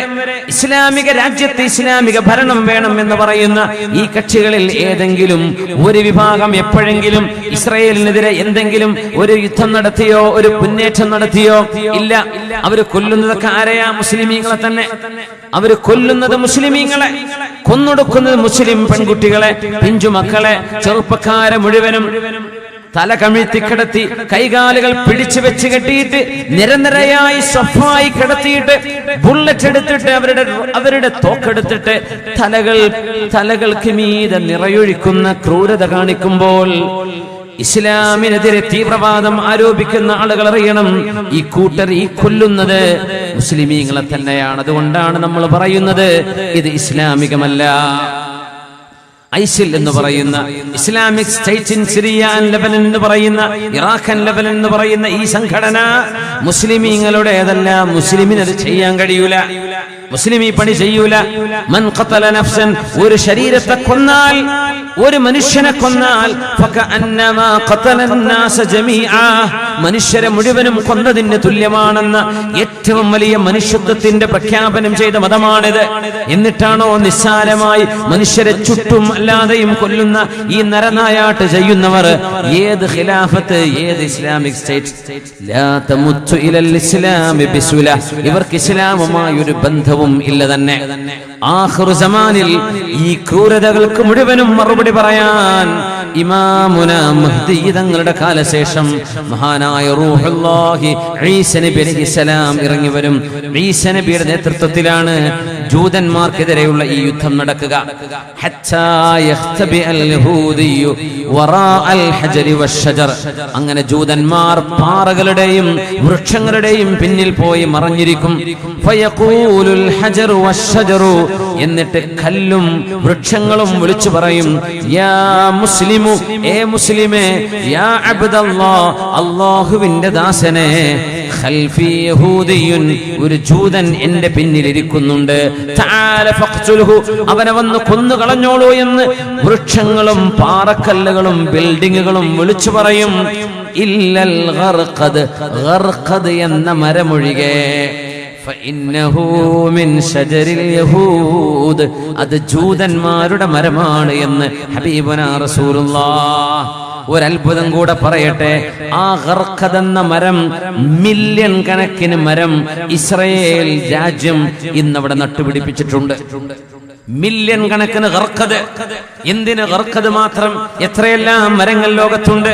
ഇസ്ലാമിക രാജ്യത്ത് ഇസ്ലാമിക ഭരണം വേണം എന്ന് പറയുന്ന ഈ കക്ഷികളിൽ ഏതെങ്കിലും ഒരു വിഭാഗം എപ്പോഴെങ്കിലും ഇസ്രായേലിനെതിരെ എന്തെങ്കിലും ഒരു യുദ്ധം നടത്തിയോ ഒരു മുന്നേറ്റം നടത്തിയോ? ഇല്ല. അവര് കൊല്ലുന്നതൊക്കെ ആരെയാ? മുസ്ലിമീങ്ങളെ തന്നെ. അവര് കൊല്ലുന്നത് മുസ്ലിമീങ്ങളെ, കൊന്നൊടുക്കുന്നത് മുസ്ലിം പെൺകുട്ടികളെ, പിഞ്ചു മക്കളെ, ചെറുപ്പക്കാരെ മുഴുവനും തല കമിഴ്ത്തി കിടത്തി, കൈകാലുകൾ പിടിച്ചു വെച്ച് കെട്ടിയിട്ട് നിരനിരയായി സഫായി കിടത്തിയിട്ട് ബുള്ളറ്റ് എടുത്തിട്ട് അവരുടെ തോക്കെടുത്തിട്ട് തലകൾക്ക് മീതെ നിറയൊഴിക്കുന്ന ക്രൂരത കാണിക്കുമ്പോൾ ഇസ്ലാമിനെതിരെ തീവ്രവാദം ആരോപിക്കുന്ന ആളുകൾ അറിയണം, ഈ കൂട്ടർ ഈ കൊല്ലുന്നത് മുസ്ലിമീങ്ങളെ തന്നെയാണ്. അതുകൊണ്ടാണ് നമ്മൾ പറയുന്നത് ഇത് ഇസ്ലാമികമല്ല. ഐസിൽ എന്ന് പറയുന്ന Islamic state in Syria and Lebanon എന്ന് പറയുന്ന, ഇറാഖ് ആൻഡ് ലെബനൻ എന്ന് പറയുന്ന ഈ സംഘടന മുസ്ലിമീങ്ങളുടേതല്ല. മുസ്ലിമിന് അത് ചെയ്യാൻ കഴിയൂല. മുസ്ലിം ഈ പണി ചെയ്യൂല. മൻ ഖതല നഫ്സൻ, ഒരു ശരീരത്തെ കൊന്നാൽ, ഒരു മനുഷ്യനെ കൊന്നാൽ ഫകഅന്നമാ ഖതല الناس ജമീഅ, മനുഷ്യരെ മുഴുവനും കൊന്നതിന് തുല്യമാണെന്ന് ഏറ്റവും വലിയ മനുഷ്യത്വത്തിന്റെ പ്രഖ്യാപനം ചെയ്ത മതമാണിത്. എന്നിട്ടാണോ നിസ്സാരമായി മനുഷ്യരെ ചുറ്റും അല്ലാതെയും കൊല്ലുന്ന ഈ നരനായാട്ട് ചെയ്യുന്നവർ? ഏത് ഖിലാഫത്ത്, ഏത് ഇസ്ലാമിക് സ്റ്റേറ്റ്? ലാ തമുത്തു ഇലൽ ഇസ്ലാമി ബിസുല, ഇവർക്ക് ഇസ്ലാമുമായി ഒരു ബന്ധവും ഇല്ല തന്നെ. ആഖിറു സമാനിൽ ഈ ക്രൂരതകൾക്ക് മുഴുവനും മറുപടി പറയാൻ ഇമാമുന മഹ്ദി തങ്ങളുടെ കാലശേഷം മഹാനായ റൂഹുല്ലാഹി ഈസ നബി അലൈഹിസ്സലാം ഇറങ്ങി വരും. ഈസ നബിയുടെ നേതൃത്വത്തിലാണ് ജൂതന്മാർക്കെതിരെയുള്ള ഈ യുദ്ധം നടക്കുക. ഹത്താ യഖ്തബി അൽ യഹൂദിയു വറാഅൽ ഹജരി വശജർ, അങ്ങനെ ജൂതന്മാർ പാറകളുടെയും വൃക്ഷങ്ങളുടെയും പിന്നിൽ പോയി മറഞ്ഞിരിക്കും. ഫയഖൂലുൽ ഹജറു വശജറു, എന്നിട്ട് കല്ലും വൃക്ഷങ്ങളും വിളിച്ചു പറയും, യാ മുസ്ലിമു, ഏ മുസ്ലിമേ, യാ അബ്ദല്ലാഹ്, അല്ലാഹുവിന്റെ ദാസനെ, ഖൽഫി യഹൂദിയുൻ, ഒരു ജൂതൻ എന്റെ പിന്നിൽ ഇരിക്കുന്നുണ്ട്, തആല ഫഖ്തുൽഹു, അവനെ വന്ന് കൊന്നുകളഞ്ഞോളൂ എന്ന് വൃക്ഷങ്ങളും പാറക്കല്ലുകളും ബിൽഡിങ്ങുകളും വിളിച്ചു പറയും. ഇല്ലൽ ഗർഖദ്, ഗർഖദ് എന്ന മരമൊഴികെ, ഫഇന്നഹു മിൻ ശജരിൽ യഹൂദ്, അത് ജൂതന്മാരുടെ മരമാണ് എന്ന് ഹബീബുനാ റസൂലുള്ളാഹ്. ഒരത്ഭുതം കൂടെ പറയട്ടെ, ആ ഗർഖദ് എന്ന മരം, മില്യൺ കണക്കിന് മരം ഇസ്രായേൽ രാജ്യം ഇന്നവിടെ നട്ടുപിടിപ്പിച്ചിട്ടുണ്ട്. മില്യൺ കണക്കിന് ഗർഖദ്. എന്തിന് ഗർഖദ് മാത്രം? എത്രയെല്ലാം മരങ്ങൾ ലോകത്തുണ്ട്.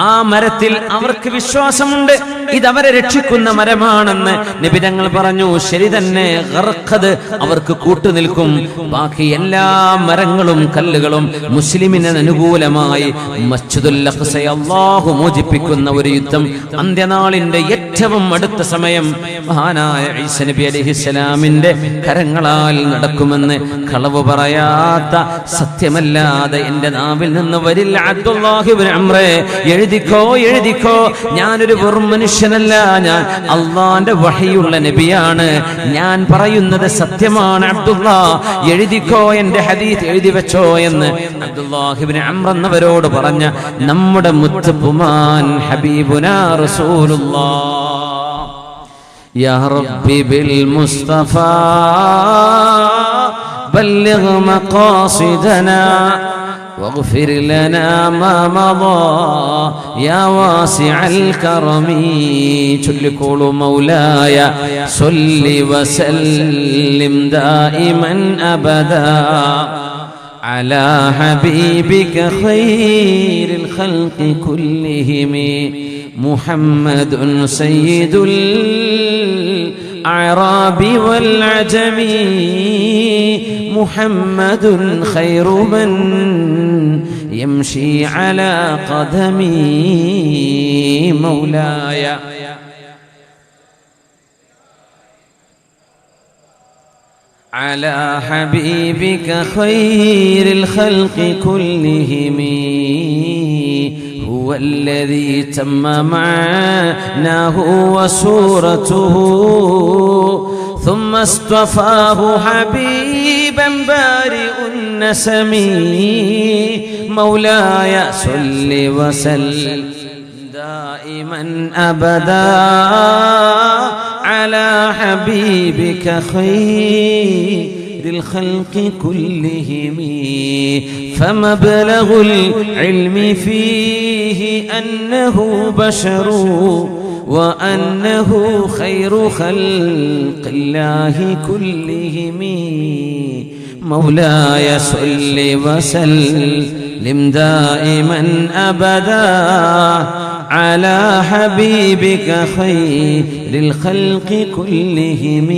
ആ മരത്തിൽ അവർക്ക് വിശ്വാസമുണ്ട്, ഇതവരെ രക്ഷിക്കുന്ന മരമാണെന്ന് നബി തങ്ങൾ പറഞ്ഞു. ശരി തന്നെ, ഗർഖദ് അവർക്ക് കൂട്ടുനിൽക്കും. ബാക്കി എല്ലാ മരങ്ങളും കല്ലുകളും മുസ്ലിമിന് അനുകൂലമായി മസ്ജിദുൽ അഖ്സയെ അല്ലാഹു മോചിപ്പിക്കുന്ന ഒരു യുദ്ധം അന്ത്യനാളിന്റെ ഏറ്റവും അടുത്ത സമയം മഹാനായ ഈസ നബി അലൈഹിസ്സലാമിന്റെ കരങ്ങളാൽ നടക്കുമെന്ന് കളവ് പറയാത്ത, സത്യമല്ലാതെ എന്റെ നാവിൽ നിന്ന് വരില്ല. അബ്ദുല്ലാഹി ഇബ്നു അംറേ, എഴുതിക്കോ, എഴുതിക്കോ, ഞാനൊരു വെറും മനുഷ്യനല്ല, ഞാൻ അള്ളാന്റെ വഹിയുള്ള നബിയാണ്, ഞാൻ പറയുന്നത് സത്യമാണ്. അബ്ദുല്ലാ, എഴുതിക്കോ, എന്റെ ഹദീസ് എഴുതി വെച്ചോ എന്ന് അബ്ദുല്ലാഹി ഇബ്നു അംർ എന്നവരോട് പറഞ്ഞ നമ്മുടെ മുത്തുപുമാൻ ഹബീബുനാ റസൂലുള്ളാഹ്. യാ റബ്ബി ബിൽ മുസ്തഫാ ബല്ലിഗ് മഖാസിദനാ واغفر لنا ما مضى يا واسع الكرم ചൊല്ലിക്കോളൂ مولاي صل وسلم دائما أبدا على حبيبك خير الخلق كلهم محمد سيد الأعراب والعجم محمد خير من يمشي على قدمي مولاي على حبيبك خير الخلق كلهم هو الذي تم معناه وصورته ثم اصطفاه حبيبا بارئ النسم مولاي صل وسلم دائما أبدا على حبيبك خير الخلق كلهم فمبلغ العلم فيه أنه بشر وأنه خير خلق الله كلهم مولاي صل وسلم دائما أبدا على حبيبك خير الخلق كلهم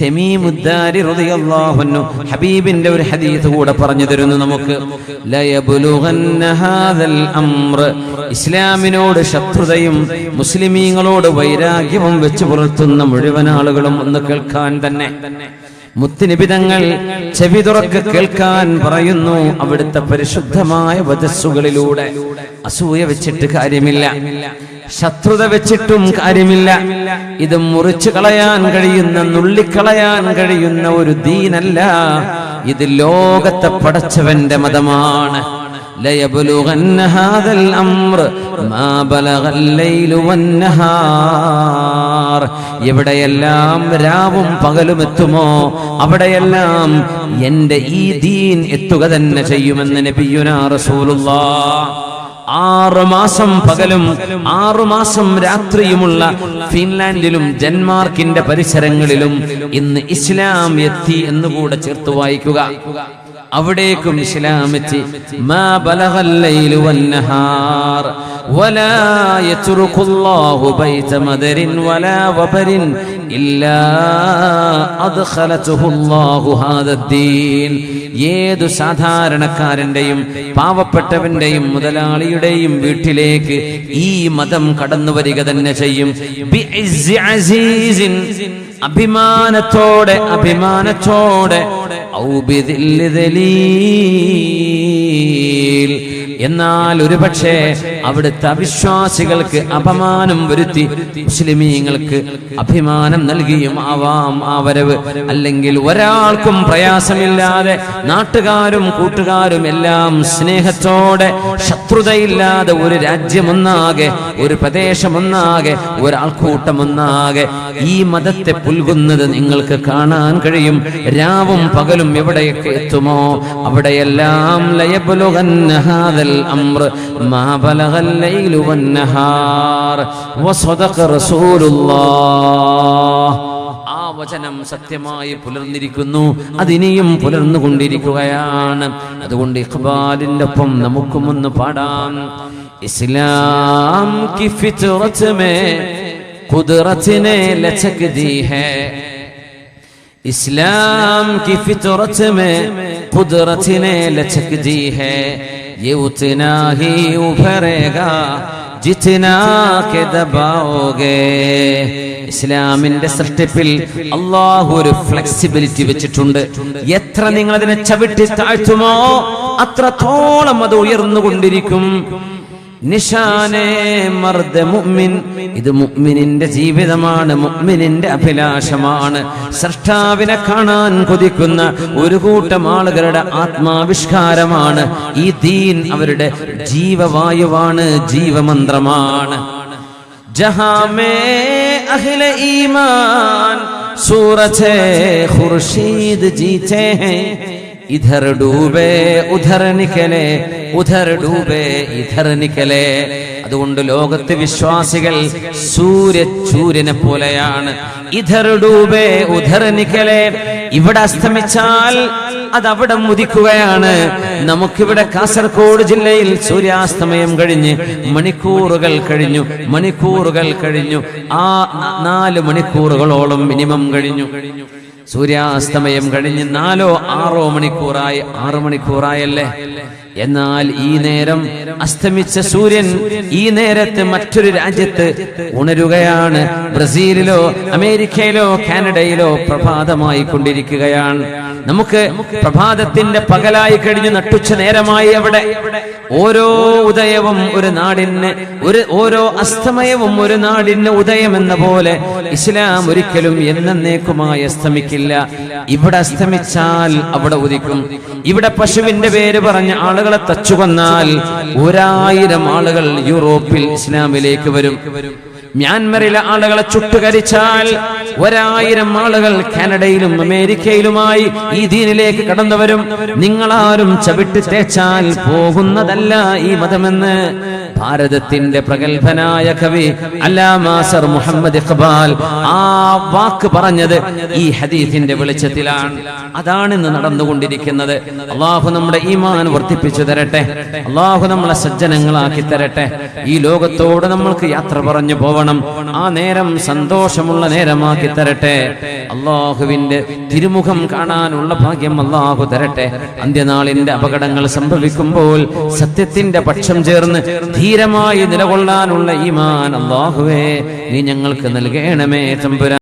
തമീമുദ്ദാരി റളിയല്ലാഹു അൻഹു ഹബീബിന്റെ ഒരു ഹദീസ് കൂടെ പറഞ്ഞു തരുന്നു നമുക്ക്. ലയബ്ലുഗന്ന ഹാദൽ അംർ, ഇസ്ലാമിനോട് ശത്രുതയും മുസ്ലിമീങ്ങളോട് വൈരാഗ്യവും വെച്ച് പുലർത്തുന്ന മുഴുവൻ ആളുകളും ഒന്ന് കേൾക്കാൻ തന്നെ. മുത്തുനബി തങ്ങൾ ചെവി തുറക്ക് കേൾക്കാൻ പറയുന്നു അവിടുത്തെ പരിശുദ്ധമായ വചസ്സുകളിലൂടെ. അസൂയ വെച്ചിട്ട് കാര്യമില്ല, ശത്രുത വെച്ചിട്ടും കാര്യമില്ല. ഇത് മുറിച്ചു കളയാൻ കഴിയുന്ന, നുള്ളിക്കളയാൻ കഴിയുന്ന ഒരു ദീനല്ല. ഇത് ലോകത്തെ പടച്ചവന്റെ മതമാണ്. ലയബ്ലുഗന്ന ഹാദൽ അംർ മാ ബലഗൽ ലൈലു വന്നഹാർ. എവിടെയെല്ലാം രാവും പകലും എത്തുമോ അവിടെയെല്ലാം എന്റെ ഈ ദീൻ എത്തുക തന്നെ ചെയ്യുമെന്ന് നബിയുനാ റസൂലുള്ളാഹ്. 6 മാസം പകലും 6 മാസം രാത്രിയുമുള്ള ഫിൻലാൻഡിലും ഡെൻമാർക്കിന്റെ പരിസരങ്ങളിലും ഇന്ന് ഇസ്ലാം എത്തി എന്നുകൂടെ ചേർത്ത് വായിക്കുക. അവിടേക്കും ഇസ്ലാം എത്തി. മാ ബലഗൽ ലൈലു വന്നഹാർ വലാ യത്റുഖുല്ലാഹു ബൈത മദരിൻ വലാ വബരിൻ ഇല്ലാ അദ്ഖലതുഹുല്ലാഹു ഹാദദ്ദീൻ. ഏതു സാധാരണക്കാരന്റെയും പാവപ്പെട്ടവന്റെയും മുതലാളിയുടെയും വീട്ടിലേക്ക് ഈ മതം കടന്നു വരിക തന്നെ ചെയ്യും. ബിഇസ്സി അസീസിൻ, അഭിമാനത്തോടെ ഔ ബിദില്ലി ദലീൽ. എന്നാൽ ഒരുപക്ഷെ അവിടുത്തെ അവിശ്വാസികൾക്ക് അപമാനം വരുത്തി മുസ്ലിമീങ്ങൾക്ക് അഭിമാനം നൽകിയും ആവാം ആ വരവ്. അല്ലെങ്കിൽ ഒരാൾക്കും പ്രയാസമില്ലാതെ നാട്ടുകാരും കൂട്ടുകാരും എല്ലാം സ്നേഹത്തോടെ ശത്രുതയില്ലാതെ ഒരു രാജ്യമൊന്നാകെ, ഒരു പ്രദേശമൊന്നാകെ, ഒരാൾക്കൂട്ടമൊന്നാകെ ഈ മതത്തെ പുൽകുന്നത് നിങ്ങൾക്ക് കാണാൻ കഴിയും. രാവും പകലും എവിടെയൊക്കെ എത്തുമോ അവിടെയെല്ലാം ലയബ്ലുഗന്ന ഹാദൽ الأمر ما بلغ الليل والنهار وصدق رسول الله. ആ വചനം സത്യമായി പുലർന്നിരിക്കുന്നു, അതിനെയും പുലർന്നുകൊണ്ടിരിക്കുകയാണ്. അതുകൊണ്ട് ഇഖ്ബാലിന്റെ ഒപ്പം നമുക്കും ഒന്ന് പാടാം. ഇസ്ലാം की फितरत में कुदरत ने लचक दी है, इस्लाम की फितरत में कुदरत ने लचक दी है, ये उतना ही उभरेगा जितना के दबाओगे. ഇസ്ലാമിന്റെ സൃഷ്ടിപ്പിൽ അല്ലാഹു ഒരു ഫ്ലെക്സിബിലിറ്റി വെച്ചിട്ടുണ്ട്. എത്ര നിങ്ങൾ അതിനെ ചവിട്ടി താഴ്ത്തുമോ അത്രത്തോളം അത് ഉയർന്നുകൊണ്ടിരിക്കും. നിശാനേ മർദ് മുഅ്മിൻ, ഇത് മുഅ്മിനിന്റെ ജീവിതമാണ്, മുഅ്മിനിന്റെ അഭിലാഷമാണ്. സൃഷ്ടാവിനെ കാണാൻ കൊതിക്കുന്ന ഒരു കൂട്ടം ആളുകളുടെ ആത്മാവിഷ്കാരമാണ് ഈ ദീൻ. അവരുടെ ജീവവായുവാണ്, ജീവമന്ത്രമാണ്. ജഹാ മേ അഹ്ലെ ഈമാൻ സൂരജ് ഖുർശീദ് ജീത്തെ ഹൈ, ഇധർ ഡൂബേ ഉധർ നിക്കലേ, ഉധർ ഡൂബേ ഇധർ നിക്കലേ. അതുകൊണ്ട് ലോകത്തെ വിശ്വാസികൾ സൂര്യനെ പോലെയാണ്. ഇധർ ഡൂബേ ഉധർ നിക്കലേ. ഇവിടെ അസ്തമിച്ചാൽ അത് അവിടെ ഉദിക്കുകയാണ്. നമുക്കിവിടെ കാസർഗോഡ് ജില്ലയിൽ സൂര്യാസ്തമയം കഴിഞ്ഞ് മണിക്കൂറുകൾ കഴിഞ്ഞു. ആ 4 മണിക്കൂറുകളോളം മിനിമം കഴിഞ്ഞു. സൂര്യാസ്തമയം കഴിഞ്ഞ് 4-6 മണിക്കൂറായി, 6 മണിക്കൂറായല്ലേ. എന്നാൽ ഈ നേരം അസ്തമിച്ച സൂര്യൻ ഈ നേരത്ത് മറ്റൊരു രാജ്യത്ത് ഉണരുകയാണ്. ബ്രസീലിലോ അമേരിക്കയിലോ കാനഡയിലോ പ്രഭാതമായി കൊണ്ടിരിക്കുകയാണ്. നമുക്ക് പ്രഭാതത്തിന്റെ പകലായി കഴിഞ്ഞു, നട്ടുച്ച നേരമായി അവിടെ. ഓരോ ഉദയവും ഒരു നാടിന്, ഓരോ അസ്തമയവും ഒരു നാടിന് ഉദയം എന്ന പോലെ ഇസ്ലാം ഒരിക്കലും എന്നേക്കുമായി അസ്തമിക്കില്ല. ഇവിടെ അസ്തമിച്ചാൽ അവിടെ ഉദിക്കും. ഇവിടെ പശുവിന്റെ പേര് പറഞ്ഞ ആളുകളെ തച്ചുകൊന്നാൽ 1000 ആളുകൾ യൂറോപ്പിൽ ഇസ്ലാമിലേക്ക് വരും. മ്യാൻമറിലെ ആളുകളെ ചുട്ടുകരിച്ചാൽ 1000 ആളുകൾ കാനഡയിലും അമേരിക്കയിലുമായി ഈ ദീനിലേക്ക് കടന്നു വരും. നിങ്ങളാരും ചവിട്ടി തേച്ചാൽ പോകുന്നതല്ല ഈ മതമെന്ന് ഭാരതത്തിന്റെ പ്രഗത്ഭനായ കവി അല്ലാമ സർ മുഹമ്മദ് ഇഖ്ബാൽ ആ വാക്ക് പറഞ്ഞത് ഈ ഹദീസിന്റെ വെളിച്ചത്തിലാണ്. അതാണ് ഇന്ന് നടന്നുകൊണ്ടിരിക്കുന്നത്. അള്ളാഹു നമ്മുടെ ഈമാൻ വർദ്ധിപ്പിച്ചു തരട്ടെ. അള്ളാഹു നമ്മളെ സജ്ജനങ്ങളാക്കി തരട്ടെ. ഈ ലോകത്തോട് നമ്മൾക്ക് യാത്ര പറഞ്ഞു പോവണം. ആ നേരം സന്തോഷമുള്ള നേരമാക്കി തരട്ടെ. അള്ളാഹുവിന്റെ തിരുമുഖം കാണാനുള്ള ഭാഗ്യം അള്ളാഹു തരട്ടെ. അന്ത്യനാളിന്റെ അപകടങ്ങൾ സംഭവിക്കുമ്പോൾ സത്യത്തിന്റെ പക്ഷം ചേർന്ന് ധീരമായി നിലകൊള്ളാനുള്ള ഈമാൻ അല്ലാഹുവേ നീ ഞങ്ങൾക്ക് നൽകണമേ തമ്പുരാൻ.